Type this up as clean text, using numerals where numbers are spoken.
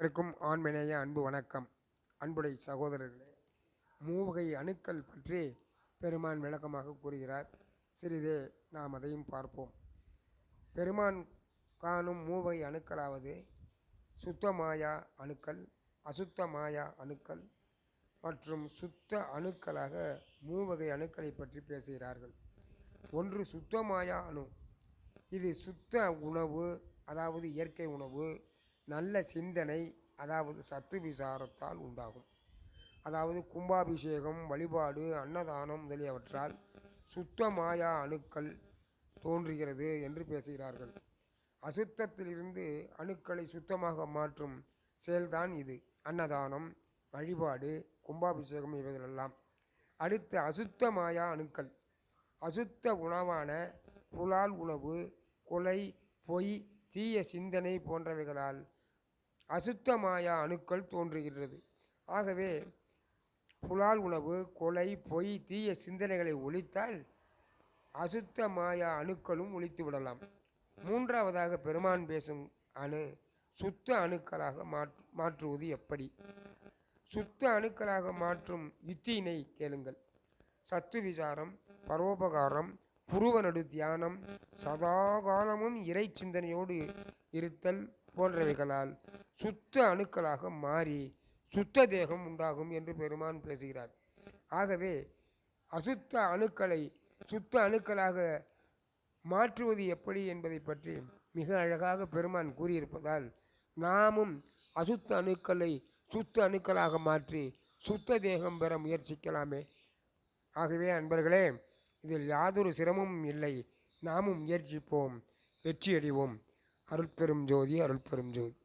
அனைவருக்கும் ஆண்மநேய அன்பு வணக்கம். அன்புடைய சகோதரர்களே, மூவகை அணுக்கள் பற்றி பெருமான் விளக்கமாக கூறுகிறார். சிறிதே நாம் அதையும் பார்ப்போம். பெருமான் காணும் மூவகை அணுக்களாவது சுத்த மாயா அணுக்கள், அசுத்த மாயா அணுக்கள் மற்றும் சுத்த அணுக்களாக மூவகை அணுக்களை பற்றி பேசுகிறார்கள். ஒன்று சுத்த மாயா அணு. இது சுத்த உணவு, அதாவது இயற்கை உணவு, நல்ல சிந்தனை, அதாவது சத்து விசாரத்தால் உண்டாகும். அதாவது கும்பாபிஷேகம், வழிபாடு, அன்னதானம் முதலியவற்றால் சுத்த மாயா அணுக்கள் தோன்றுகிறது என்று பேசுகிறார்கள். அசுத்தத்திலிருந்து அணுக்களை சுத்தமாக மாற்றும் செயல்தான் இது. அன்னதானம், வழிபாடு, கும்பாபிஷேகம் இவைகளெல்லாம். அடுத்து அசுத்த மாயா அணுக்கள். அசுத்த உணவான புலால் உணவு, கொலை, பொய், தீய சிந்தனை போன்றவைகளால் அசுத்த மாயா அணுக்கள் தோன்றுகிறது. ஆகவே புலால் உணவு, கொலை, பொய், தீய சிந்தனைகளை ஒழித்தால் அசுத்த மாயா அணுக்களும் ஒழித்து விடலாம். மூன்றாவதாக பெருமான் பேசும் அணு சுத்த அணுக்களாக மாற்றுவது எப்படி? சுத்த அணுக்களாக மாற்றும் யுத்தியினை கேளுங்கள். சத்து விசாரம், பரோபகாரம், புருவநடு தியானம், சதாகாலமும் இறை சிந்தனையோடு இருத்தல் போன்றவைகளால் சுத்த அணுக்களாக மாறி சுத்த தேகம் உண்டாகும் என்று பெருமான் பேசுகிறார். ஆகவே அசுத்த அணுக்களை சுத்த அணுக்களாக மாற்றுவது எப்படி என்பதை பற்றி மிக அழகாக பெருமான் கூறியிருப்பதால் நாமும் அசுத்த அணுக்களை சுத்த அணுக்களாக மாற்றி சுத்த தேகம் பெற முயற்சிக்கலாமே. ஆகவே அன்பர்களே, இதில் யாதொரு சிரமமும் இல்லை. நாமும் முயற்சிப்போம், வெற்றியடைவோம். அருட்பெரும் ஜோதி, அருட்பெரும் ஜோதி.